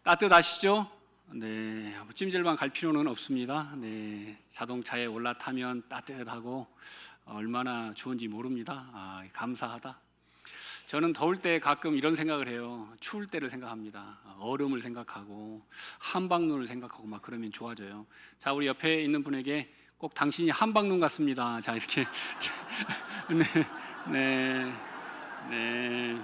따뜻하시죠? 네, 찜질방 갈 필요는 없습니다. 네, 자동차에 올라타면 따뜻하고 얼마나 좋은지 모릅니다. 감사하다. 저는 더울 때 가끔 이런 생각을 해요. 추울 때를 생각합니다. 얼음을 생각하고 한방눈을 생각하고 막 그러면 좋아져요. 자, 우리 옆에 있는 분에게 꼭 당신이 한방눈 같습니다. 자, 이렇게 네, 네, 네.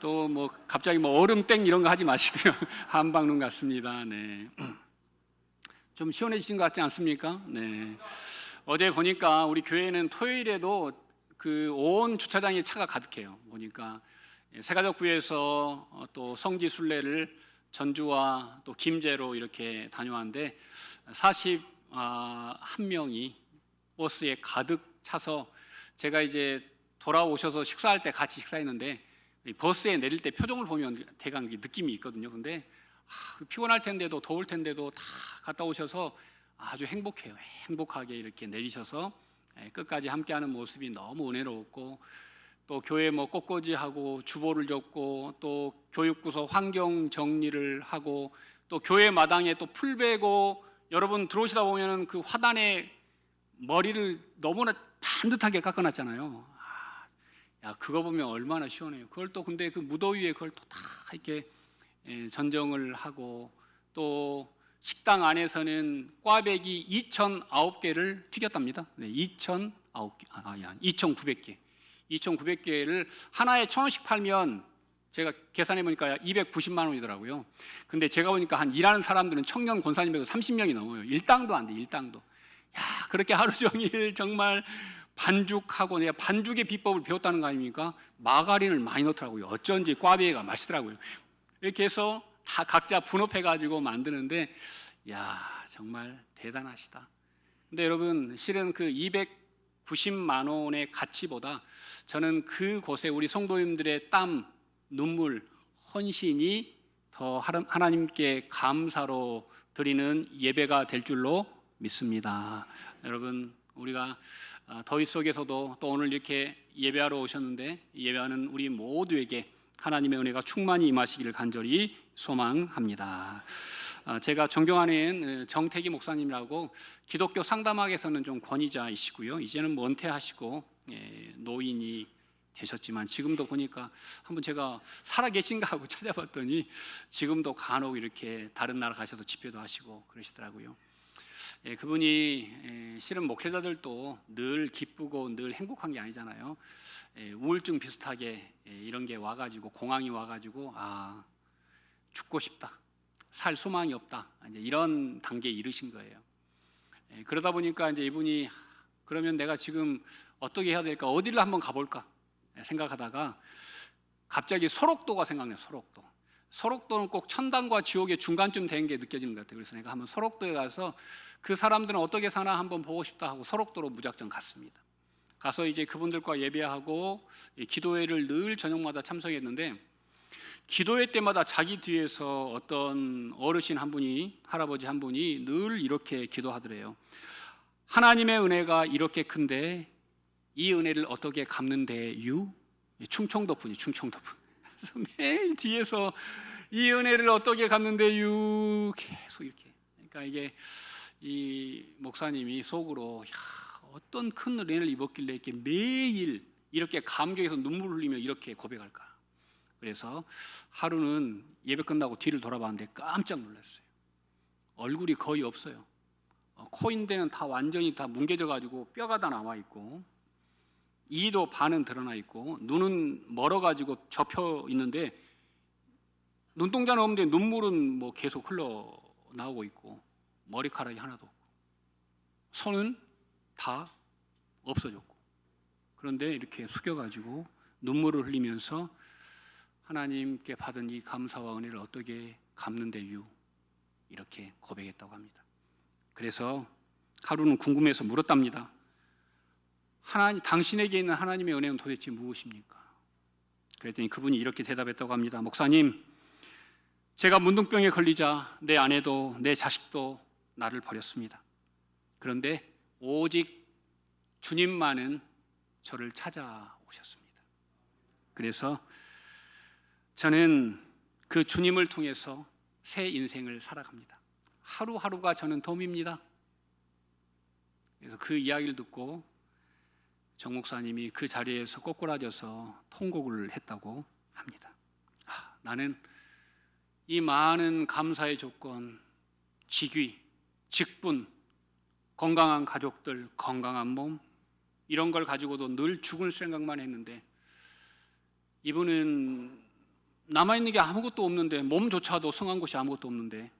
또 뭐 갑자기 뭐 얼음땡 이런 거 하지 마시고요. 한방눈 같습니다. 네. 좀 시원해지신 것 같지 않습니까? 네. 어제 보니까 우리 교회는 토요일에도 그 온 주차장에 차가 가득해요. 보니까 새가족부에서 또 성지 순례를 전주와 또 김제로 이렇게 다녀왔는데 41명이 버스에 가득 차서 제가 이제 돌아오셔서 식사할 때 같이 식사했는데 버스에 내릴 때 표정을 보면 대강 느낌이 있거든요. 근데 피곤할 텐데도 더울 텐데도 다 갔다 오셔서 아주 행복해요. 행복하게 이렇게 내리셔서 끝까지 함께하는 모습이 너무 은혜로웠고, 또 교회 뭐 꽃꽂이하고 주보를 적고 또 교육구소 환경 정리를 하고 또 교회 마당에 또 풀 베고, 여러분 들어오시다 보면은 그 화단에 머리를 너무나 반듯하게 깎아놨잖아요. 야, 그거 보면 얼마나 시원해요. 그걸 또 근데 그 무더위에 그걸 또 다 이렇게 전정을 하고, 또 식당 안에서는 꽈배기 2,009개를 튀겼답니다. 네, 2,900개. 2,900개를 하나에 1,000원씩 팔면 제가 계산해 보니까 290만 원이더라고요. 근데 제가 보니까 한 일하는 사람들은 청년 권사님에도 30명이 넘어요. 일당도 안 돼, 일당도. 야, 그렇게 하루 종일 정말 반죽하고, 내가 반죽의 비법을 배웠다는 거 아닙니까? 마가린을 많이 넣더라고요. 어쩐지 꽈배기가 맛있더라고요. 이렇게 해서 다 각자 분업해 가지고 만드는데, 야, 정말 대단하시다. 근데 여러분, 실은 그 290만 원의 가치보다 저는 그곳에 우리 성도님들의 땀, 눈물, 헌신이 더 하나님께 감사로 드리는 예배가 될 줄로 믿습니다. 여러분, 우리가 더위 속에서도 또 오늘 이렇게 예배하러 오셨는데, 예배하는 우리 모두에게 하나님의 은혜가 충만히 임하시기를 간절히 소망합니다. 제가 존경하는 정태기 목사님이라고 기독교 상담학에서는 좀 권위자이시고요. 이제는 뭐 은퇴하시고 노인이 되셨지만 지금도 보니까 한번 제가 살아계신가 하고 찾아봤더니 지금도 간혹 이렇게 다른 나라 가셔서 집회도 하시고 그러시더라고요. 그분이 실은 목회자들도 늘 기쁘고 늘 행복한 게 아니잖아요. 우울증 비슷하게 이런 게 와가지고, 공황이 와가지고 죽고 싶다, 살 소망이 없다, 이제 이런 단계에 이르신 거예요. 그러다 보니까 이제 이분이 그러면 내가 지금 어떻게 해야 될까, 어디를 한번 가볼까 생각하다가 갑자기 소록도가 생각나요. 소록도는 꼭 천당과 지옥의 중간쯤 된 게 느껴지는 것 같아요. 그래서 내가 한번 소록도에 가서 그 사람들은 어떻게 사나 한번 보고 싶다 하고 소록도로 무작정 갔습니다. 가서 이제 그분들과 예배하고 기도회를 늘 저녁마다 참석했는데, 기도회 때마다 자기 뒤에서 어떤 어르신 한 분이, 할아버지 한 분이 늘 이렇게 기도하더래요. 하나님의 은혜가 이렇게 큰데 이 은혜를 어떻게 갚는데유? 충청도 분이, 충청도 분. 그래서 맨 뒤에서 이 은혜를 어떻게 갚는데유? 계속 이렇게. 그러니까 이게 이 목사님이 속으로, 야, 어떤 큰 은혜를 입었길래 이렇게 매일 이렇게 감격해서 눈물을 흘리며 이렇게 고백할까? 그래서 하루는 예배 끝나고 뒤를 돌아봤는데 깜짝 놀랐어요. 얼굴이 거의 없어요. 코인대는 다 완전히 다 뭉개져 가지고 뼈가 다 남아 있고, 이도 반은 드러나 있고, 눈은 멀어 가지고 접혀 있는데 눈동자는 없는데 눈물은 뭐 계속 흘러 나오고 있고, 머리카락이 하나도 없고, 손은 다 없어졌고, 그런데 이렇게 숙여가지고 눈물을 흘리면서 하나님께 받은 이 감사와 은혜를 어떻게 갚는데요? 이렇게 고백했다고 합니다. 그래서 하루는 궁금해서 물었답니다. 당신에게 있는 하나님의 은혜는 도대체 무엇입니까? 그랬더니 그분이 이렇게 대답했다고 합니다. 목사님, 제가 문둥병에 걸리자 내 아내도 내 자식도 나를 버렸습니다. 그런데 오직 주님만은 저를 찾아오셨습니다. 그래서 저는 그 주님을 통해서 새 인생을 살아갑니다. 하루하루가 저는 덤입니다. 그래서 그 이야기를 듣고 정 목사님이 그 자리에서 꼬꾸라져서 통곡을 했다고 합니다. 나는 이 많은 감사의 조건, 직위, 직분, 건강한 가족들, 건강한 몸, 이런 걸 가지고도 늘 죽을 생각만 했는데, 이분은 남아있는 게 아무것도 없는데, 몸조차도 성한 것이 아무것도 없는데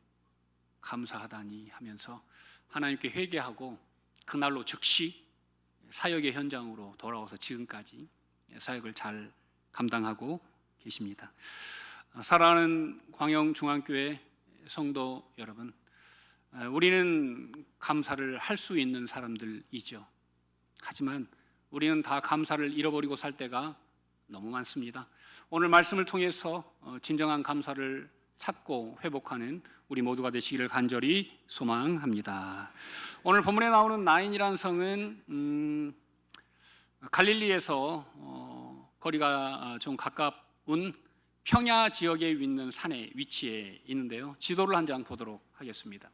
감사하다니 하면서 하나님께 회개하고 그날로 즉시 사역의 현장으로 돌아와서 지금까지 사역을 잘 감당하고 계십니다. 사랑하는 광영중앙교회 성도 여러분, 우리는 감사를 할 수 있는 사람들이죠. 하지만 우리는 다 감사를 잃어버리고 살 때가 너무 많습니다. 오늘 말씀을 통해서 진정한 감사를 찾고 회복하는 우리 모두가 되시기를 간절히 소망합니다. 오늘 본문에 나오는 나인이라는 성은 갈릴리에서 거리가 좀 가까운 평야 지역에 있는 산에 위치해 있는데요. 지도를 한 장 보도록 하겠습니다.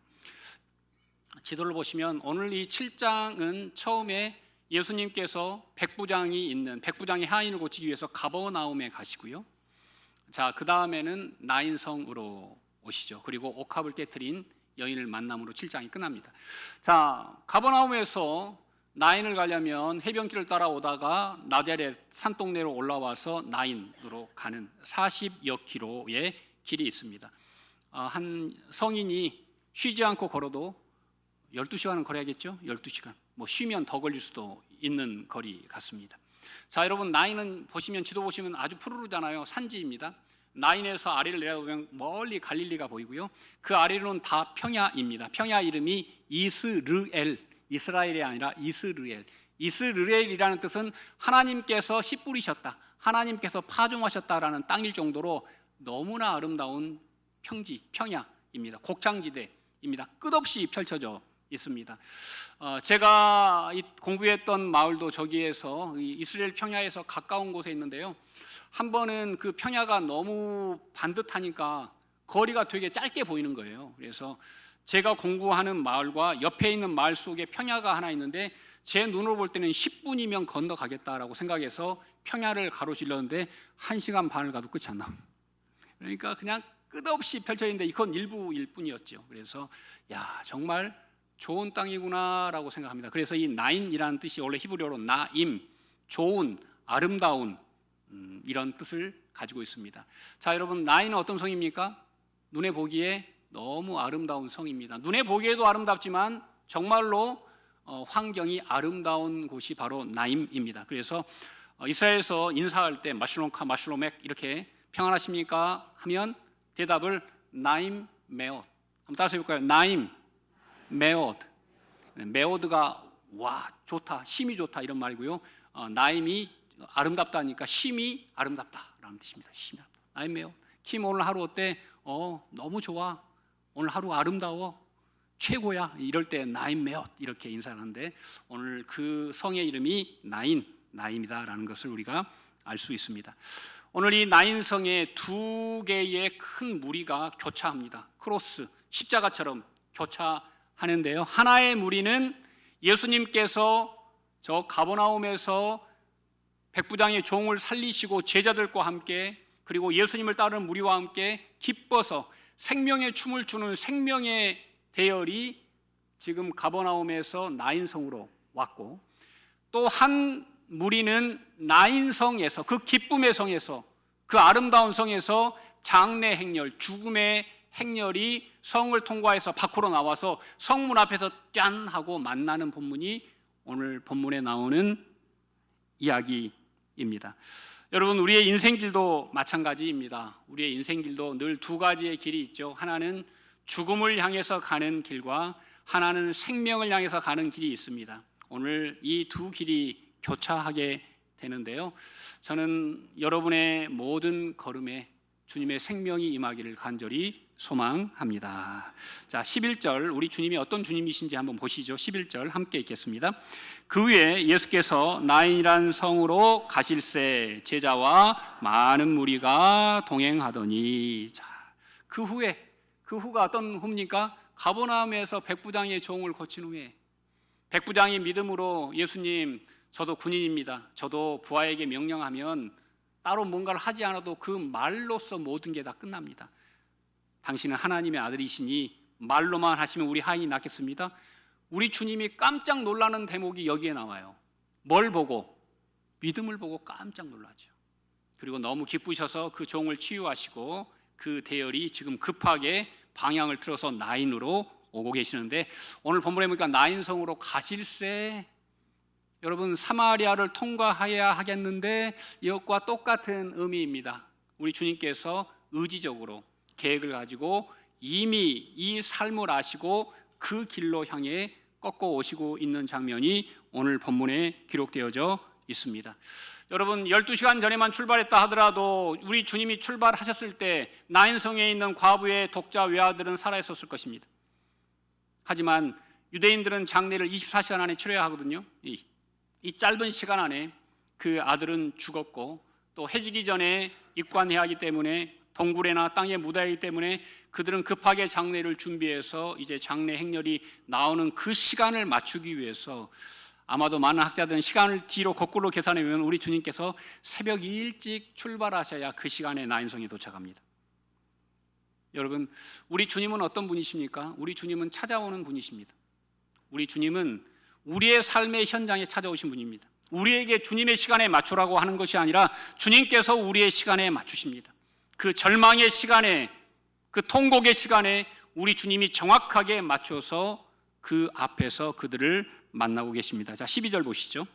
지도를 보시면 오늘 이 7장은 처음에 예수님께서 백부장의 하인을 고치기 위해서 가버나움에 가시고요. 자, 그 다음에는 나인성으로 오시죠. 그리고 옥합을 깨트린 여인을 만남으로 7장이 끝납니다. 자, 가버나움에서 나인을 가려면 해변길을 따라오다가 나자렛 산동네로 올라와서 나인으로 가는 40여 킬로의 길이 있습니다. 한 성인이 쉬지 않고 걸어도 12시간은 걸어야겠죠? 12시간. 뭐 쉬면 더 걸릴 수도 있는 거리 같습니다. 자, 여러분, 나인은 보시면 지도 보시면 아주 푸르르잖아요. 산지입니다. 나인에서 아래를 내려보면 멀리 갈릴리가 보이고요. 그 아래로는 다 평야입니다. 평야 이름이 이스르엘, 이스라엘이 아니라 이스르엘. 이스르엘이라는 뜻은 하나님께서 씨 뿌리셨다, 하나님께서 파종하셨다라는 땅일 정도로 너무나 아름다운 평지, 평야입니다. 곡창지대입니다. 끝없이 펼쳐져 있습니다. 제가 공부했던 마을도 저기에서 이스라엘 평야에서 가까운 곳에 있는데요. 한 번은 그 평야가 너무 반듯하니까 거리가 되게 짧게 보이는 거예요. 그래서 제가 공부하는 마을과 옆에 있는 마을 속에 평야가 하나 있는데 제 눈으로 볼 때는 10분이면 건너가겠다라고 생각해서 평야를 가로질렀는데 1시간 반을 가도 끝이 안 나옵니다. 그러니까 그냥 끝없이 펼쳐 있는데 이건 일부일 뿐이었죠. 그래서 야, 정말 좋은 땅이구나라고 생각합니다. 그래서 이 나인이라는 뜻이 원래 히브리어로 나임, 좋은, 아름다운 이런 뜻을 가지고 있습니다. 자, 여러분, 나인은 어떤 성입니까? 눈에 보기에 너무 아름다운 성입니다. 눈에 보기에도 아름답지만 정말로 환경이 아름다운 곳이 바로 나임입니다. 그래서 이스라엘에서 인사할 때 마슐롬카, 마슐롬액 이렇게 평안하십니까? 하면 대답을 나임 메옷. 한번 따라서 해볼까요? 나임 메오드. 메오드가 와, 좋다, 심이 좋다 이런 말이고요. 나임이 아름답다니까 심이 아름답다라는 뜻입니다. 심이 아름답다. 나임 메오드. 킴 오늘 하루 어때? 너무 좋아. 오늘 하루 아름다워. 최고야. 이럴 때 나임 메오드 이렇게 인사를 하는데 오늘 그 성의 이름이 나임이다라는 것을 우리가 알 수 있습니다. 오늘 이 나인성에 두 개의 큰 무리가 교차합니다. 크로스, 십자가처럼 교차하는데요. 하나의 무리는 예수님께서 저 가버나움에서 백부장의 종을 살리시고 제자들과 함께 그리고 예수님을 따르는 무리와 함께 기뻐서 생명의 춤을 추는 생명의 대열이 지금 가버나움에서 나인성으로 왔고, 또 한 무리는 나인성에서, 그 기쁨의 성에서, 그 아름다운 성에서 장래 행렬, 죽음의 행렬이 성을 통과해서 밖으로 나와서 성문 앞에서 짠 하고 만나는 본문이 오늘 본문에 나오는 이야기입니다. 여러분, 우리의 인생길도 마찬가지입니다. 우리의 인생길도 늘 두 가지의 길이 있죠. 하나는 죽음을 향해서 가는 길과 하나는 생명을 향해서 가는 길이 있습니다. 오늘 이 두 길이 교차하게 되는데요. 저는 여러분의 모든 걸음에 주님의 생명이 임하기를 간절히 소망합니다. 자, 11절 우리 주님이 어떤 주님이신지 한번 보시죠. 11절 함께 읽겠습니다. 그 후에 예수께서 나인이란 성으로 가실새 제자와 많은 무리가 동행하더니, 자, 그 후가 어떤 후입니까? 가버나움에서 백부장의 종을 거친 후에 백부장이 믿음으로 예수님, 저도 군인입니다. 저도 부하에게 명령하면 따로 뭔가를 하지 않아도 그 말로써 모든 게 다 끝납니다. 당신은 하나님의 아들이시니 말로만 하시면 우리 하인이 낫겠습니다. 우리 주님이 깜짝 놀라는 대목이 여기에 나와요. 뭘 보고? 믿음을 보고 깜짝 놀라죠. 그리고 너무 기쁘셔서 그 종을 치유하시고 그 대열이 지금 급하게 방향을 틀어서 나인으로 오고 계시는데, 오늘 본문에 보니까 나인성으로 가실새, 여러분 사마리아를 통과해야 하겠는데 이것과 똑같은 의미입니다. 우리 주님께서 의지적으로 계획을 가지고 이미 이 삶을 아시고 그 길로 향해 꺾어 오시고 있는 장면이 오늘 본문에 기록되어져 있습니다. 여러분 12시간 전에만 출발했다 하더라도 우리 주님이 출발하셨을 때 나인성에 있는 과부의 독자 외아들은 살아있었을 것입니다. 하지만 유대인들은 장례를 24시간 안에 치러야 하거든요. 이 짧은 시간 안에 그 아들은 죽었고, 또 해지기 전에 입관해야 하기 때문에 동굴에나 땅에 묻어야 하기 때문에 그들은 급하게 장례를 준비해서 이제 장례 행렬이 나오는 그 시간을 맞추기 위해서, 아마도 많은 학자들은 시간을 뒤로 거꾸로 계산해 보면 우리 주님께서 새벽 일찍 출발하셔야 그 시간에 나인성에 도착합니다. 여러분, 우리 주님은 어떤 분이십니까? 우리 주님은 찾아오는 분이십니다. 우리 주님은 우리의 삶의 현장에 찾아오신 분입니다. 우리에게 주님의 시간에 맞추라고 하는 것이 아니라 주님께서 우리의 시간에 맞추십니다. 그 절망의 시간에, 그 통곡의 시간에 우리 주님이 정확하게 맞춰서 그 앞에서 그들을 만나고 계십니다. 자, 12절 보시죠.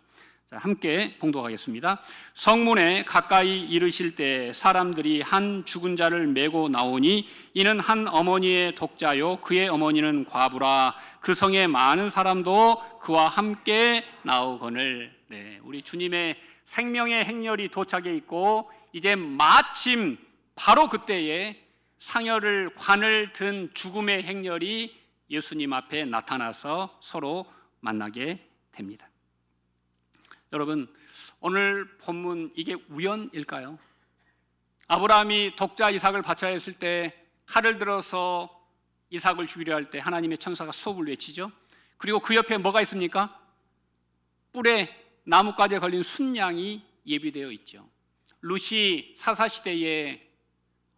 자, 함께 봉독하겠습니다. 성문에 가까이 이르실 때 사람들이 한 죽은 자를 메고 나오니 이는 한 어머니의 독자요 그의 어머니는 과부라. 그 성에 많은 사람도 그와 함께 나오거늘. 네, 우리 주님의 생명의 행렬이 도착해 있고 이제 마침 바로 그때에 상여를 관을 든 죽음의 행렬이 예수님 앞에 나타나서 서로 만나게 됩니다. 여러분, 오늘 본문 이게 우연일까요? 아브라함이 독자 이삭을 바쳐야 했을 때 칼을 들어서 이삭을 죽이려 할 때 하나님의 천사가 스톱을 외치죠. 그리고 그 옆에 뭐가 있습니까? 뿔에 나뭇가지에 걸린 순양이 예비되어 있죠. 룻이 사사시대에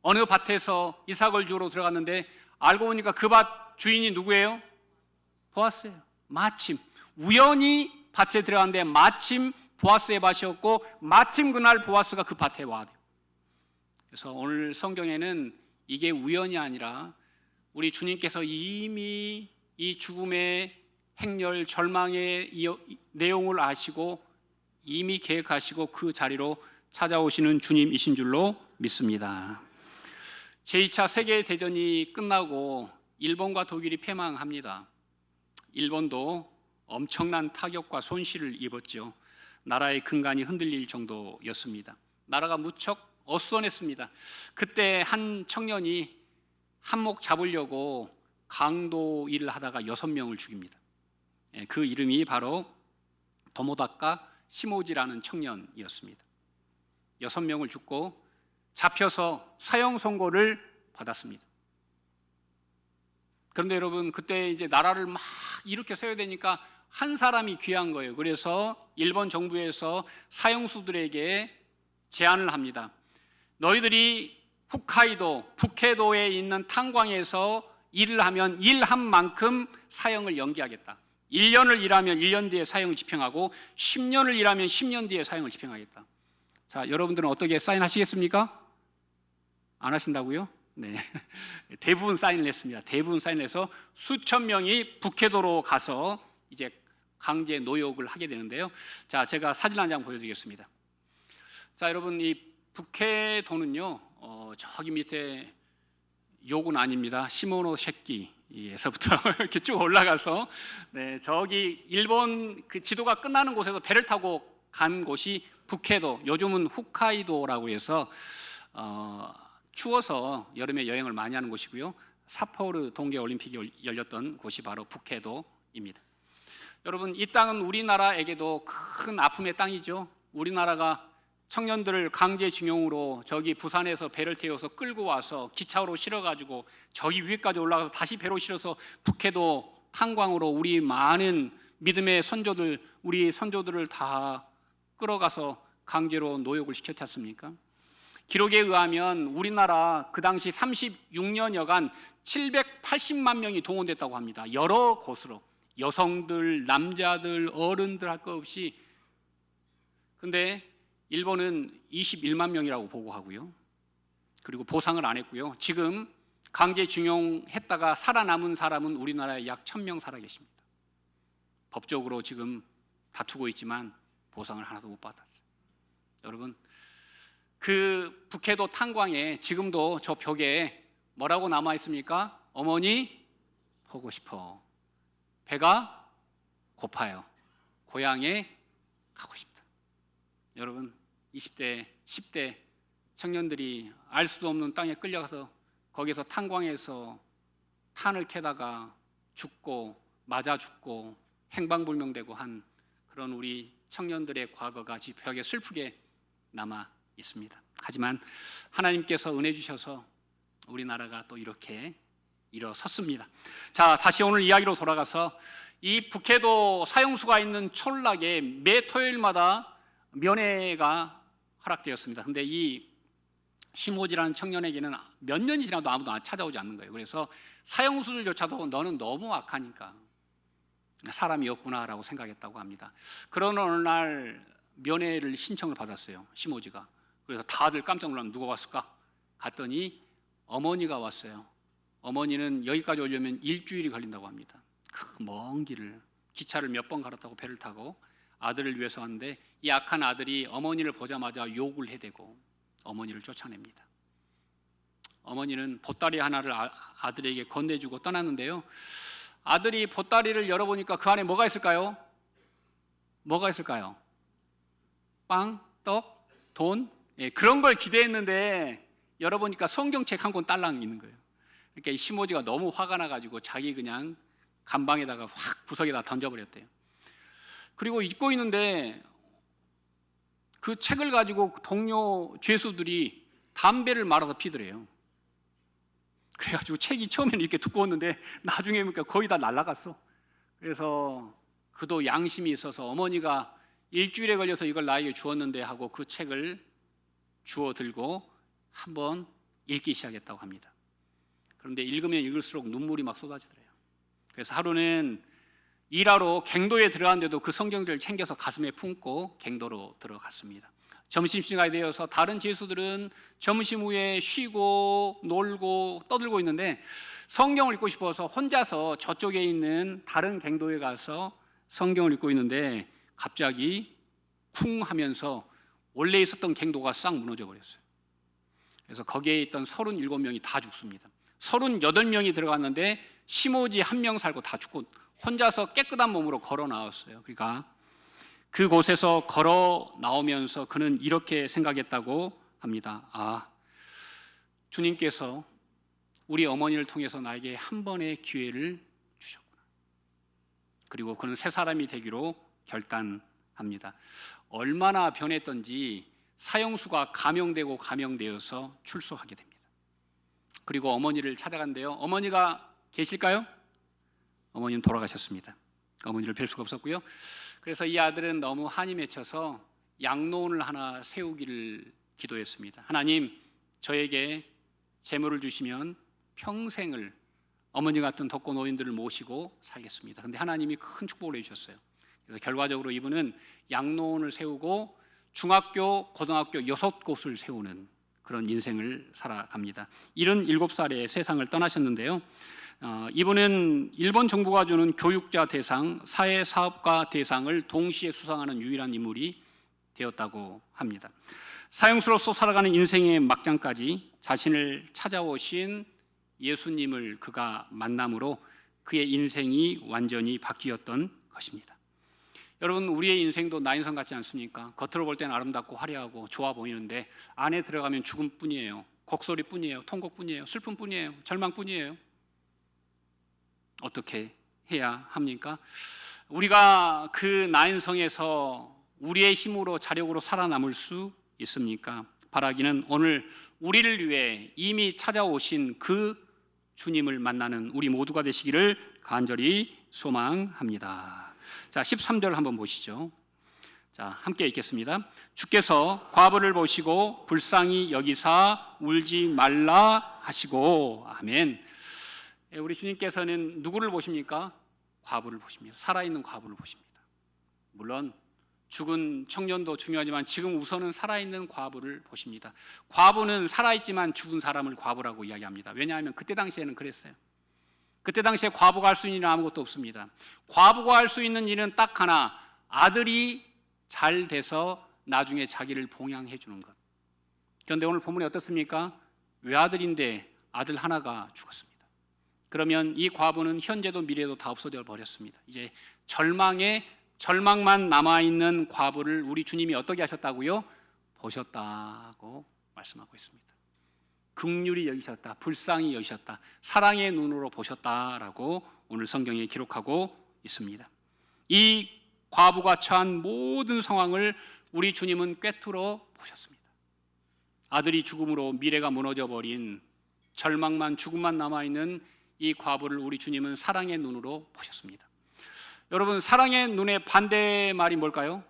어느 밭에서 이삭을 주우러 들어갔는데 알고 보니까 그 밭 주인이 누구예요? 보아스예요. 마침 우연히 밭에 들어갔는데 마침 보아스의 밭이었고 마침 그날 보아스가 그 밭에 와야 돼요. 그래서 오늘 성경에는 이게 우연이 아니라 우리 주님께서 이미 이 죽음의 행렬, 절망의 내용을 아시고 이미 계획하시고 그 자리로 찾아오시는 주님이신 줄로 믿습니다. 제2차 세계대전이 끝나고 일본과 독일이 패망합니다. 일본도 엄청난 타격과 손실을 입었죠. 나라의 근간이 흔들릴 정도였습니다. 나라가 무척 어수선했습니다. 그때 한 청년이 한몫 잡으려고 강도 일을 하다가 6명을 죽입니다. 그 이름이 바로 도모다카 시모지라는 청년이었습니다. 6명을 죽고 잡혀서 사형 선고를 받았습니다. 그런데 여러분, 그때 이제 나라를 막 이렇게 세워야 되니까 한 사람이 귀한 거예요. 그래서 일본 정부에서 사형수들에게 제안을 합니다. 너희들이 홋카이도, 북해도에 있는 탄광에서 일을 하면 일한 만큼 사형을 연기하겠다. 1년을 일하면 1년 뒤에 사형을 집행하고 10년을 일하면 10년 뒤에 사형을 집행하겠다. 자, 여러분들은 어떻게 사인하시겠습니까? 안 하신다고요? 네, 대부분 사인을 했습니다. 대부분 사인을 해서 수천 명이 북해도로 가서 이제 강제 노역을 하게 되는데요. 자, 제가 사진 한 장 보여드리겠습니다. 자, 여러분, 이 북해도는요, 저기 밑에 요군 아닙니다. 시모노세키에서부터 이렇게 쭉 올라가서, 네, 저기 일본 그 지도가 끝나는 곳에서 배를 타고 간 곳이 북해도, 요즘은 홋카이도라고 해서 추워서 여름에 여행을 많이 하는 곳이고요. 삿포로 동계올림픽이 열렸던 곳이 바로 북해도입니다. 여러분, 이 땅은 우리나라에게도 큰 아픔의 땅이죠. 우리나라가 청년들을 강제징용으로 저기 부산에서 배를 태워서 끌고 와서 기차로 실어가지고 저기 위까지 올라가서 다시 배로 실어서 북해도 탄광으로 우리 많은 믿음의 선조들, 우리 선조들을 다 끌어가서 강제로 노역을 시켰지 않습니까? 기록에 의하면 우리나라 그 당시 36년여간 780만 명이 동원됐다고 합니다. 여러 곳으로. 여성들, 남자들, 어른들 할 것 없이. 근데 일본은 21만 명이라고 보고하고요. 그리고 보상을 안 했고요. 지금 강제징용했다가 살아남은 사람은 우리나라에 약 1000명 살아 계십니다. 법적으로 지금 다투고 있지만 보상을 하나도 못 받았어요. 여러분, 그 북해도 탄광에 지금도 저 벽에 뭐라고 남아 있습니까? 어머니 보고 싶어. 배가 고파요. 고향에 가고 싶다. 여러분, 20대, 10대 청년들이 알 수도 없는 땅에 끌려가서 거기서 탄광에서 탄을 캐다가 죽고 맞아 죽고 행방불명되고 한 그런 우리 청년들의 과거가 지 벽에 슬프게 남아 있습니다. 하지만 하나님께서 은혜 주셔서 우리나라가 또 이렇게 일어섰습니다. 자, 다시 오늘 이야기로 돌아가서 이 북해도 사형수가 있는 촌락에 매 토요일마다 면회가 허락되었습니다. 근데 이 심호지라는 청년에게는 몇 년이 지나도 아무도 찾아오지 않는 거예요. 그래서 사형수들조차도 너는 너무 악하니까 사람이 없구나라고 생각했다고 합니다. 그런 어느 날 면회를 신청을 받았어요. 심호지가. 그래서 다들 깜짝 놀라면 누가 왔을까? 갔더니 어머니가 왔어요. 어머니는 여기까지 오려면 일주일이 걸린다고 합니다. 그 먼 길을 기차를 몇 번 갈았다고 배를 타고 아들을 위해서 왔는데 이 악한 아들이 어머니를 보자마자 욕을 해대고 어머니를 쫓아냅니다. 어머니는 보따리 하나를 아들에게 건네주고 떠났는데요. 아들이 보따리를 열어보니까 그 안에 뭐가 있을까요? 뭐가 있을까요? 빵, 떡, 돈? 예, 그런 걸 기대했는데 열어보니까 성경책 한 권 딸랑 있는 거예요. 그러니까 이 심호지가 너무 화가 나가지고 자기 그냥 간방에다가 확 구석에다 던져버렸대요. 그리고 읽고 있는데 그 책을 가지고 동료 죄수들이 담배를 말아서 피더래요. 그래가지고 책이 처음에는 이렇게 두꺼웠는데 나중에 보니까 거의 다 날아갔어. 그래서 그도 양심이 있어서 어머니가 일주일에 걸려서 이걸 나에게 주었는데 하고 그 책을 주워 들고 한번 읽기 시작했다고 합니다. 그런데 읽으면 읽을수록 눈물이 막 쏟아지더래요. 그래서 하루는 일하러 갱도에 들어갔는데도 그 성경들을 챙겨서 가슴에 품고 갱도로 들어갔습니다. 점심시간이 되어서 다른 죄수들은 점심 후에 쉬고 놀고 떠들고 있는데 성경을 읽고 싶어서 혼자서 저쪽에 있는 다른 갱도에 가서 성경을 읽고 있는데 갑자기 쿵 하면서 원래 있었던 갱도가 싹 무너져 버렸어요. 그래서 거기에 있던 37명이 다 죽습니다. 38명이 들어갔는데 심호지 1명 살고 다 죽고 혼자서 깨끗한 몸으로 걸어 나왔어요. 그러니까 그곳에서 걸어 나오면서 그는 이렇게 생각했다고 합니다. 아, 주님께서 우리 어머니를 통해서 나에게 한 번의 기회를 주셨구나. 그리고 그는 새 사람이 되기로 결단합니다. 얼마나 변했던지 사형수가 감형되고 감형되어서 출소하게 됩니다. 그리고 어머니를 찾아간대요. 어머니가 계실까요? 어머니는 돌아가셨습니다. 어머니를 뵐 수가 없었고요. 그래서 이 아들은 너무 한이 맺혀서 양로원을 하나 세우기를 기도했습니다. 하나님, 저에게 재물을 주시면 평생을 어머니 같은 독거 노인들을 모시고 살겠습니다. 그런데 하나님이 큰 축복을 해주셨어요. 그래서 결과적으로 이분은 양로원을 세우고 중학교, 고등학교 6곳을 세우는 그런 인생을 살아갑니다. 77살에 세상을 떠나셨는데요. 이분은 일본 정부가 주는 교육자 대상, 사회사업가 대상을 동시에 수상하는 유일한 인물이 되었다고 합니다. 사형수로서 살아가는 인생의 막장까지 자신을 찾아오신 예수님을 그가 만남으로 그의 인생이 완전히 바뀌었던 것입니다. 여러분, 우리의 인생도 나인성 같지 않습니까? 겉으로 볼 때는 아름답고 화려하고 좋아 보이는데 안에 들어가면 죽음뿐이에요. 곡소리뿐이에요. 통곡뿐이에요. 슬픔뿐이에요. 절망뿐이에요. 어떻게 해야 합니까? 우리가 그 나인성에서 우리의 힘으로 자력으로 살아남을 수 있습니까? 바라기는 오늘 우리를 위해 이미 찾아오신 그 주님을 만나는 우리 모두가 되시기를 간절히 소망합니다. 자, 13절 한번 보시죠. 자, 함께 읽겠습니다. 주께서 과부를 보시고 불쌍히 여기사 울지 말라 하시고. 아멘. 우리 주님께서는 누구를 보십니까? 과부를 보십니다. 살아있는 과부를 보십니다. 물론 죽은 청년도 중요하지만 지금 우선은 살아있는 과부를 보십니다. 과부는 살아있지만 죽은 사람을 과부라고 이야기합니다. 왜냐하면 그때 당시에는 그랬어요. 그때 당시에 과부가 할 수 있는 일은 아무것도 없습니다. 과부가 할 수 있는 일은 딱 하나, 아들이 잘 돼서 나중에 자기를 봉양해 주는 것. 그런데 오늘 본문이 어떻습니까? 외아들인데 아들 하나가 죽었습니다. 그러면 이 과부는 현재도 미래도 다 없어져 버렸습니다. 이제 절망만 남아있는 과부를 우리 주님이 어떻게 하셨다고요? 보셨다고 말씀하고 있습니다. 긍휼히 여기셨다, 불쌍히 여기셨다, 사랑의 눈으로 보셨다라고 오늘 성경에 기록하고 있습니다. 이 과부가 처한 모든 상황을 우리 주님은 꿰뚫어 보셨습니다. 아들이 죽음으로 미래가 무너져 버린 절망만 죽음만 남아있는 이 과부를 우리 주님은 사랑의 눈으로 보셨습니다. 여러분, 사랑의 눈의 반대말이 뭘까요?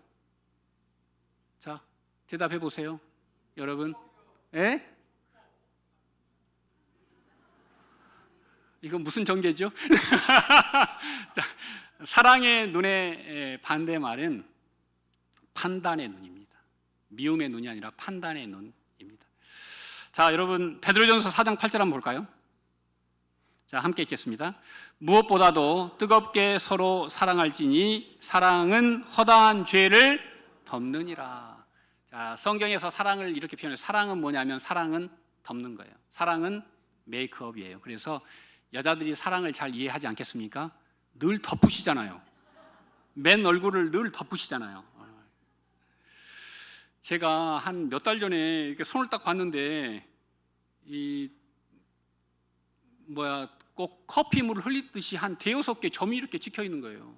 자, 대답해 보세요. 여러분, 예? 이거 무슨 전개죠? 자, 사랑의 눈의 반대말은 판단의 눈입니다. 미움의 눈이 아니라 판단의 눈입니다. 자, 여러분, 베드로전서 4장 8절 한번 볼까요? 자, 함께 읽겠습니다. 무엇보다도 뜨겁게 서로 사랑할지니 사랑은 허다한 죄를 덮느니라. 자, 성경에서 사랑을 이렇게 표현해요. 사랑은 뭐냐면 사랑은 덮는 거예요. 사랑은 메이크업이에요. 그래서 여자들이 사랑을 잘 이해하지 않겠습니까? 늘 덮으시잖아요. 맨 얼굴을 늘 덮으시잖아요. 제가 한 몇 달 전에 이렇게 손을 딱 봤는데 꼭 커피물을 흘리듯이 한 대여섯 개 점이 이렇게 찍혀 있는 거예요.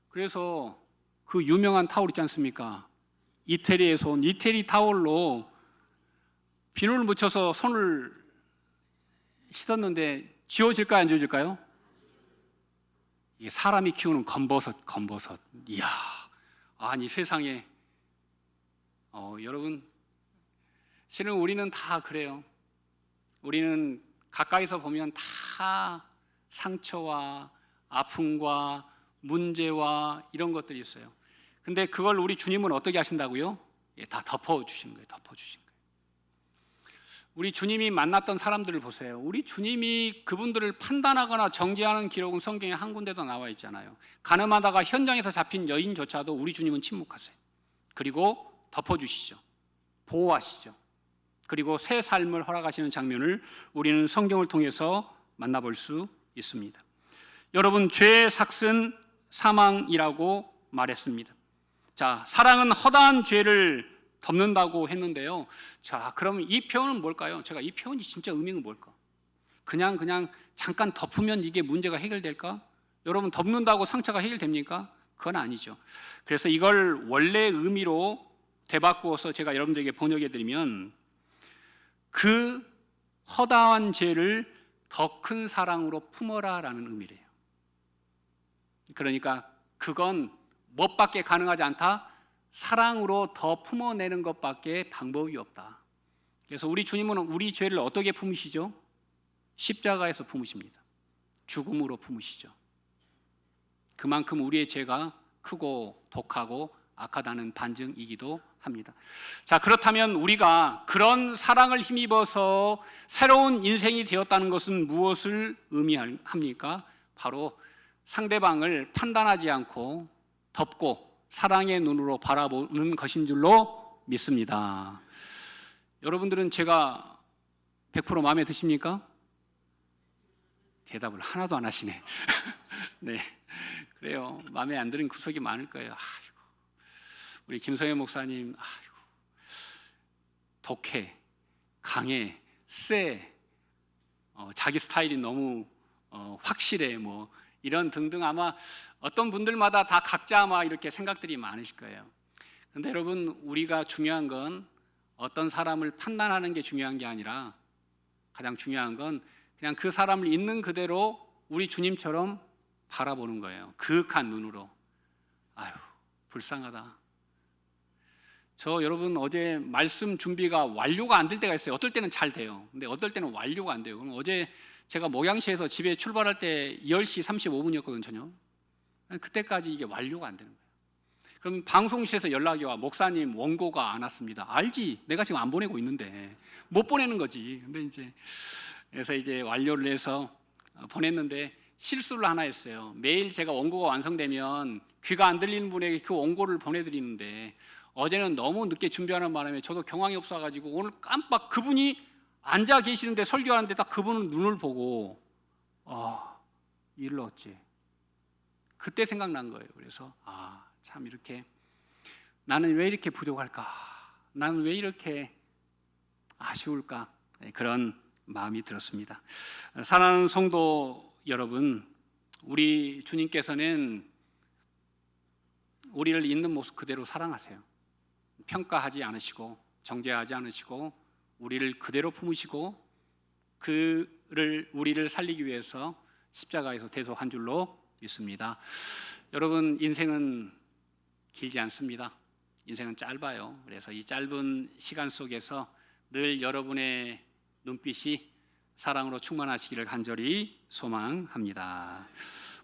그래서 그 유명한 타올 있지 않습니까? 이태리에서 온 이태리 타올로 비누를 묻혀서 손을 씻었는데 지워질까요, 안 지워질까요? 이게 사람이 키우는 검버섯. 이야, 아니 세상에. 여러분, 실은 우리는 다 그래요. 우리는 가까이서 보면 다 상처와 아픔과 문제와 이런 것들이 있어요. 근데 그걸 우리 주님은 어떻게 하신다고요? 다 덮어주시는 거예요. 우리 주님이 만났던 사람들을 보세요. 우리 주님이 그분들을 판단하거나 정죄하는 기록은 성경에 한 군데도 나와 있잖아요. 가늠하다가 현장에서 잡힌 여인조차도 우리 주님은 침묵하세요. 그리고 덮어주시죠. 보호하시죠. 그리고 새 삶을 허락하시는 장면을 우리는 성경을 통해서 만나볼 수 있습니다. 여러분, 죄의 삭은 사망이라고 말했습니다. 자, 사랑은 허다한 죄를 덮는다고 했는데요. 자, 그러면 이 표현은 뭘까요? 제가 이 표현이 진짜 의미는 뭘까? 그냥 잠깐 덮으면 이게 문제가 해결될까? 여러분, 덮는다고 상처가 해결됩니까? 그건 아니죠. 그래서 이걸 원래 의미로 되바꾸어서 제가 여러분들에게 번역해 드리면 그 허다한 죄를 더 큰 사랑으로 품어라라는 의미래요. 그러니까 그건 무엇밖에 가능하지 않다? 사랑으로 더 품어내는 것밖에 방법이 없다. 그래서 우리 주님은 우리 죄를 어떻게 품으시죠? 십자가에서 품으십니다. 죽음으로 품으시죠. 그만큼 우리의 죄가 크고 독하고 악하다는 반증이기도 합니다. 자, 그렇다면 우리가 그런 사랑을 힘입어서 새로운 인생이 되었다는 것은 무엇을 의미합니까? 바로 상대방을 판단하지 않고 덮고 사랑의 눈으로 바라보는 것인 줄로 믿습니다. 여러분들은 제가 100% 마음에 드십니까? 대답을 하나도 안 하시네. 네, 그래요. 마음에 안 드는 구석이 많을 거예요. 아이고, 우리 김성현 목사님, 아이고, 독해, 강해, 쎄, 자기 스타일이 너무 확실해, 뭐 이런 등등 아마 어떤 분들마다 다 각자 아마 이렇게 생각들이 많으실 거예요. 근데 여러분, 우리가 중요한 건 어떤 사람을 판단하는 게 중요한 게 아니라 가장 중요한 건 그냥 그 사람을 있는 그대로 우리 주님처럼 바라보는 거예요. 그윽한 눈으로. 아유, 불쌍하다. 여러분, 어제 말씀 준비가 완료가 안 될 때가 있어요. 어떨 때는 잘 돼요. 근데 어떨 때는 완료가 안 돼요. 그럼 어제 제가 목양시에서 집에 출발할 때 10시 35분이었거든요, 저녁. 그때까지 이게 완료가 안 되는 거예요. 그럼 방송실에서 연락이 와. 목사님, 원고가 안 왔습니다. 알지? 내가 지금 안 보내고 있는데. 못 보내는 거지. 근데 그래서 이제 완료를 해서 보냈는데 실수를 하나 했어요. 매일 제가 원고가 완성되면 귀가 안 들리는 분에게 그 원고를 보내드리는데 어제는 너무 늦게 준비하는 바람에 저도 경황이 없어가지고 오늘 깜빡 그분이 앉아 계시는데 설교하는데 딱 그분 눈을 보고 일을 어찌. 그때 생각난 거예요. 그래서 참 이렇게 나는 왜 이렇게 부족할까? 나는 왜 이렇게 아쉬울까? 그런 마음이 들었습니다. 사랑하는 성도 여러분, 우리 주님께서는 우리를 있는 모습 그대로 사랑하세요. 평가하지 않으시고 정죄하지 않으시고 우리를 그대로 품으시고 우리를 살리기 위해서 십자가에서 대속한 줄로 믿습니다. 여러분, 인생은 길지 않습니다. 인생은 짧아요. 그래서 이 짧은 시간 속에서 늘 여러분의 눈빛이 사랑으로 충만하시기를 간절히 소망합니다.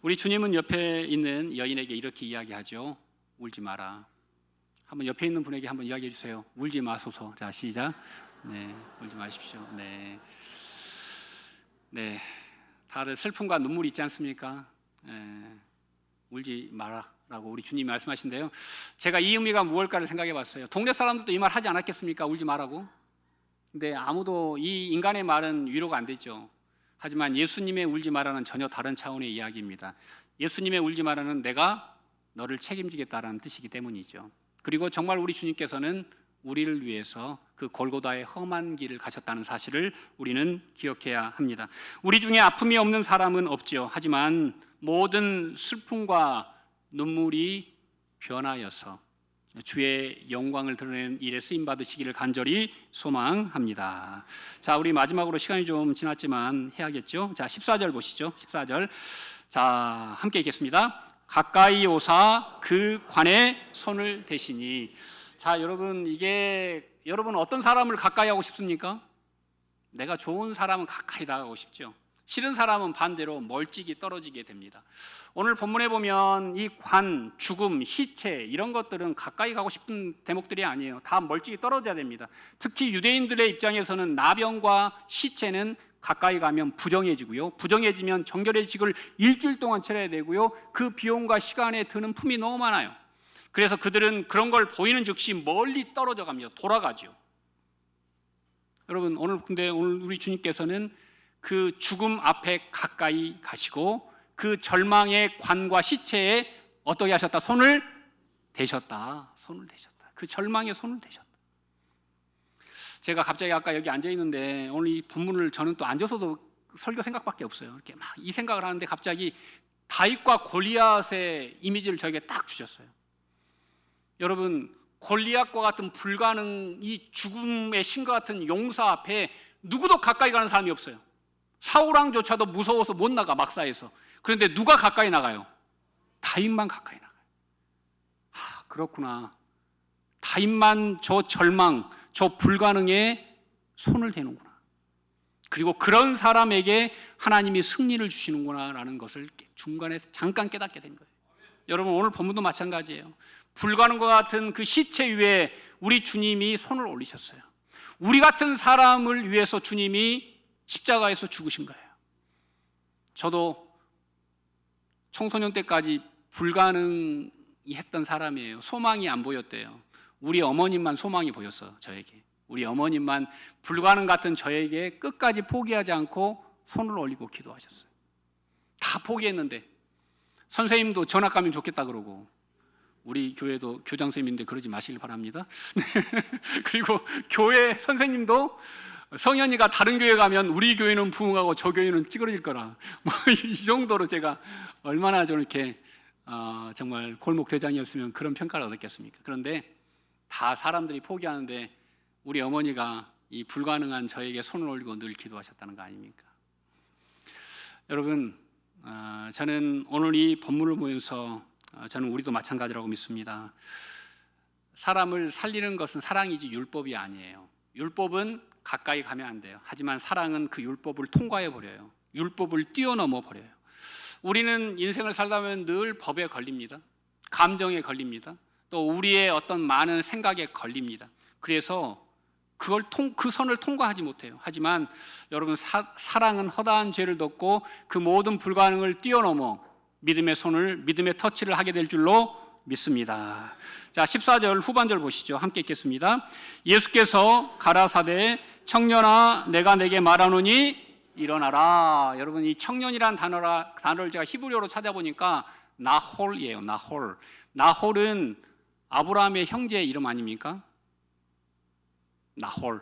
우리 주님은 옆에 있는 여인에게 이렇게 이야기하죠. 울지 마라. 한번 옆에 있는 분에게 한번 이야기해 주세요. 울지 마소서. 자, 시작. 네, 울지 마십시오. 네, 다들 슬픔과 눈물이 있지 않습니까? 울지 마라라고 우리 주님이 말씀하신데요. 제가 이 의미가 무엇일까를 생각해 봤어요. 동네 사람들도 이 말 하지 않았겠습니까? 울지 마라고. 근데 아무도 이 인간의 말은 위로가 안 되죠. 하지만 예수님의 울지 마라는 전혀 다른 차원의 이야기입니다. 예수님의 울지 마라는 내가 너를 책임지겠다라는 뜻이기 때문이죠. 그리고 정말 우리 주님께서는 우리를 위해서 그 골고다의 험한 길을 가셨다는 사실을 우리는 기억해야 합니다. 우리 중에 아픔이 없는 사람은 없지요. 하지만 모든 슬픔과 눈물이 변하여서 주의 영광을 드러내는 일에 쓰임 받으시기를 간절히 소망합니다. 자, 우리 마지막으로 시간이 좀 지났지만 해야겠죠. 자, 14절 보시죠. 14절. 자, 함께 읽겠습니다. 가까이 오사 그 관에 손을 대시니. 자, 여러분, 여러분 어떤 사람을 가까이 하고 싶습니까? 내가 좋은 사람은 가까이 다가가고 싶죠. 싫은 사람은 반대로 멀찍이 떨어지게 됩니다. 오늘 본문에 보면 이 관, 죽음, 시체 이런 것들은 가까이 가고 싶은 대목들이 아니에요. 다 멀찍이 떨어져야 됩니다. 특히 유대인들의 입장에서는 나병과 시체는 가까이 가면 부정해지고요. 부정해지면 정결의식을 일주일 동안 치러야 되고요. 그 비용과 시간에 드는 품이 너무 많아요. 그래서 그들은 그런 걸 보이는 즉시 멀리 떨어져 갑니다. 돌아가죠. 여러분, 오늘 우리 주님께서는 그 죽음 앞에 가까이 가시고 그 절망의 관과 시체에 어떻게 하셨다? 손을 대셨다. 그 절망에 손을 대셨다. 제가 갑자기 아까 여기 앉아 있는데 오늘 이 본문을 저는 또 앉아서도 설교 생각밖에 없어요. 이렇게 막 이 생각을 하는데 갑자기 다윗과 골리앗의 이미지를 저에게 딱 주셨어요. 여러분, 골리앗과 같은 이 죽음의 신과 같은 용사 앞에 누구도 가까이 가는 사람이 없어요. 사울왕조차도 무서워서 못 나가, 막사에서. 그런데 누가 가까이 나가요? 다윗만 가까이 나가요. 그렇구나. 다윗만 저 절망, 저 불가능에 손을 대는구나. 그리고 그런 사람에게 하나님이 승리를 주시는구나라는 것을 중간에 잠깐 깨닫게 된 거예요. 여러분, 오늘 본문도 마찬가지예요. 불가능과 같은 그 시체 위에 우리 주님이 손을 올리셨어요. 우리 같은 사람을 위해서 주님이 십자가에서 죽으신 거예요. 저도 청소년 때까지 불가능이 했던 사람이에요. 소망이 안 보였대요. 우리 어머님만 소망이 보였어, 저에게. 우리 어머님만 불가능 같은 저에게 끝까지 포기하지 않고 손을 올리고 기도하셨어요. 다 포기했는데 선생님도 전학 가면 좋겠다 그러고, 우리 교회도 교장 선생님인데 그러지 마시길 바랍니다. 그리고 교회 선생님도 성현이가 다른 교회 가면 우리 교회는 부흥하고 저 교회는 찌그러질 거라. 뭐 이 정도로 제가 얼마나 좀 이렇게 정말 골목 대장이었으면 그런 평가를 얻었겠습니까? 그런데 다 사람들이 포기하는데 우리 어머니가 이 불가능한 저에게 손을 올리고 늘 기도하셨다는 거 아닙니까? 여러분, 저는 오늘 이 본문을 보면서 저는 우리도 마찬가지라고 믿습니다. 사람을 살리는 것은 사랑이지 율법이 아니에요. 율법은 가까이 가면 안 돼요. 하지만 사랑은 그 율법을 통과해 버려요. 율법을 뛰어넘어 버려요. 우리는 인생을 살다 보면 늘 법에 걸립니다. 감정에 걸립니다. 또 우리의 어떤 많은 생각에 걸립니다. 그래서 그 선을 통과하지 못해요. 하지만 여러분, 사랑은 허다한 죄를 덮고 그 모든 불가능을 뛰어넘어 믿음의 손을, 믿음의 터치를 하게 될 줄로 믿습니다. 자, 14절 후반절 보시죠. 함께 읽겠습니다. 예수께서 가라사대 청년아 내가 내게 말하노니 일어나라. 여러분, 이 청년이란 단어를 제가 히브리어로 찾아보니까 나홀이에요. 나홀. 나홀은 아브라함의 형제의 이름 아닙니까? 나홀.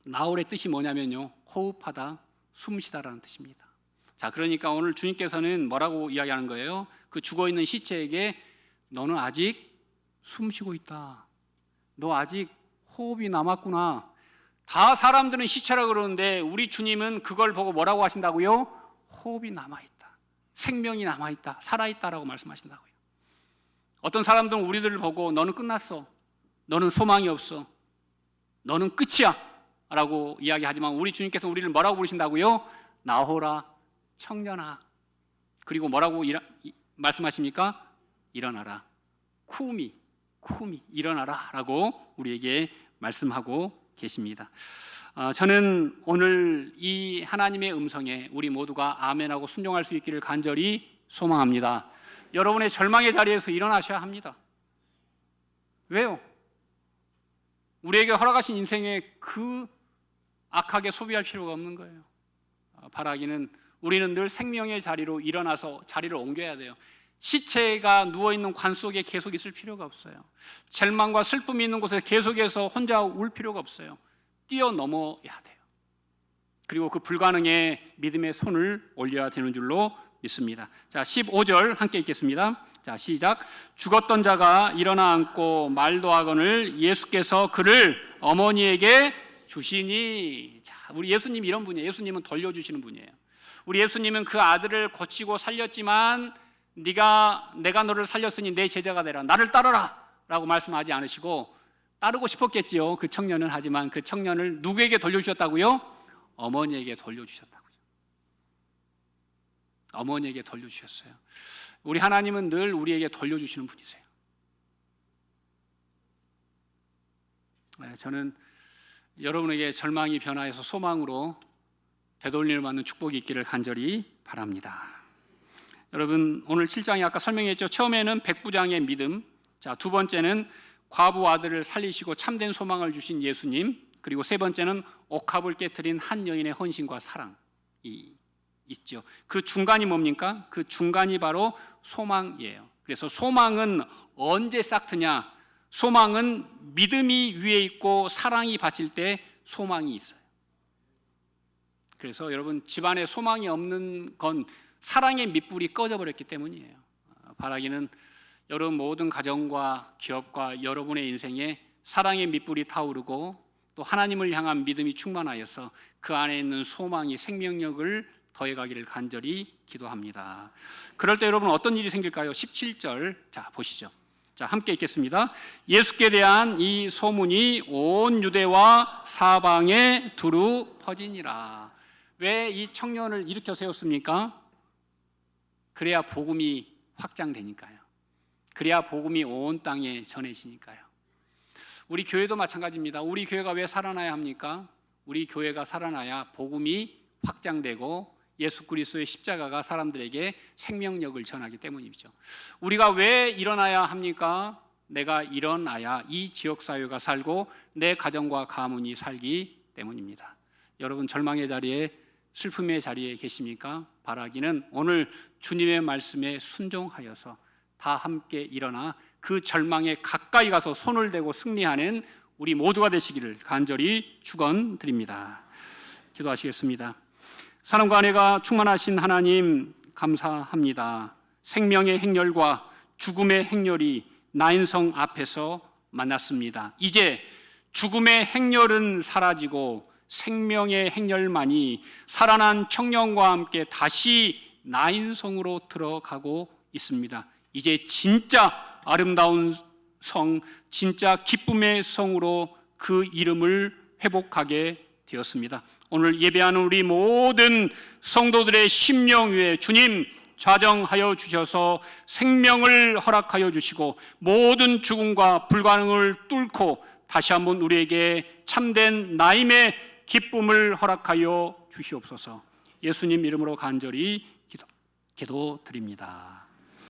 나홀의 뜻이 뭐냐면요, 호흡하다, 숨쉬다라는 뜻입니다. 자, 그러니까 오늘 주님께서는 뭐라고 이야기하는 거예요? 그 죽어있는 시체에게 너는 아직 숨쉬고 있다. 너 아직 호흡이 남았구나. 다 사람들은 시체라 그러는데 우리 주님은 그걸 보고 뭐라고 하신다고요? 호흡이 남아있다, 생명이 남아있다, 살아있다라고 말씀하신다고요. 어떤 사람들은 우리들을 보고 너는 끝났어, 너는 소망이 없어, 너는 끝이야 라고 이야기하지만 우리 주님께서 우리를 뭐라고 부르신다고요? 나오라 청년아. 그리고 뭐라고 말씀하십니까? 일어나라. 쿠미 일어나라 라고 우리에게 말씀하고 계십니다. 저는 오늘 이 하나님의 음성에 우리 모두가 아멘하고 순종할 수 있기를 간절히 소망합니다. 여러분의 절망의 자리에서 일어나셔야 합니다. 왜요? 우리에게 허락하신 인생에 그 악하게 소비할 필요가 없는 거예요. 바라기는 우리는 늘 생명의 자리로 일어나서 자리를 옮겨야 돼요. 시체가 누워있는 관 속에 계속 있을 필요가 없어요. 절망과 슬픔이 있는 곳에 계속해서 혼자 울 필요가 없어요. 뛰어넘어야 돼요. 그리고 그 불가능에 믿음의 손을 올려야 되는 줄로 믿습니다. 자, 15절 함께 읽겠습니다. 자, 시작. 죽었던 자가 일어나 앉고 말도 하거늘 예수께서 그를 어머니에게 주시니. 자, 우리 예수님 이런 분이에요. 예수님은 돌려주시는 분이에요. 우리 예수님은 그 아들을 고치고 살렸지만 내가 너를 살렸으니 내 제자가 되라, 나를 따르라 라고 말씀하지 않으시고, 따르고 싶었겠지요 그 청년은. 하지만 그 청년을 누구에게 돌려주셨다고요? 어머니에게 돌려주셨다고요. 어머니에게 돌려주셨어요. 우리 하나님은 늘 우리에게 돌려주시는 분이세요. 저는 여러분에게 절망이 변화해서 소망으로 되돌림을 받는 축복이 있기를 간절히 바랍니다. 여러분, 오늘 7장이 아까 설명했죠. 처음에는 백부장의 믿음, 자, 두 번째는 과부 아들을 살리시고 참된 소망을 주신 예수님, 그리고 세 번째는 옥합을 깨트린 한 여인의 헌신과 사랑이 있죠. 그 중간이 뭡니까? 그 중간이 바로 소망이에요. 그래서 소망은 언제 싹트냐? 소망은 믿음이 위에 있고 사랑이 받칠 때 소망이 있어요. 그래서 여러분, 집안에 소망이 없는 건 사랑의 밑불이 꺼져버렸기 때문이에요. 바라기는 여러분 모든 가정과 기업과 여러분의 인생에 사랑의 밑불이 타오르고 또 하나님을 향한 믿음이 충만하여서 그 안에 있는 소망이 생명력을 더해가기를 간절히 기도합니다. 그럴 때 여러분 어떤 일이 생길까요? 17절 자 보시죠. 자, 함께 읽겠습니다. 예수께 대한 이 소문이 온 유대와 사방에 두루 퍼지니라. 왜 이 청년을 일으켜 세웠습니까? 그래야 복음이 확장되니까요. 그래야 복음이 온 땅에 전해지니까요. 우리 교회도 마찬가지입니다. 우리 교회가 왜 살아나야 합니까? 우리 교회가 살아나야 복음이 확장되고 예수 그리스도의 십자가가 사람들에게 생명력을 전하기 때문이죠. 우리가 왜 일어나야 합니까? 내가 일어나야 이 지역사회가 살고 내 가정과 가문이 살기 때문입니다. 여러분, 절망의 자리에, 슬픔의 자리에 계십니까? 바라기는 오늘 주님의 말씀에 순종하여서 다 함께 일어나 그 절망에 가까이 가서 손을 대고 승리하는 우리 모두가 되시기를 간절히 축원드립니다. 기도하시겠습니다. 사람과 아내가 충만하신 하나님 감사합니다. 생명의 행렬과 죽음의 행렬이 나인성 앞에서 만났습니다. 이제 죽음의 행렬은 사라지고 생명의 행렬만이 살아난 청년과 함께 다시 나인성으로 들어가고 있습니다. 이제 진짜 아름다운 성, 진짜 기쁨의 성으로 그 이름을 회복하게 되었습니다. 오늘 예배하는 우리 모든 성도들의 심령 위에 주님 좌정하여 주셔서 생명을 허락하여 주시고 모든 죽음과 불가능을 뚫고 다시 한번 우리에게 참된 나임의 기쁨을 허락하여 주시옵소서. 예수님 이름으로 간절히 기도드립니다.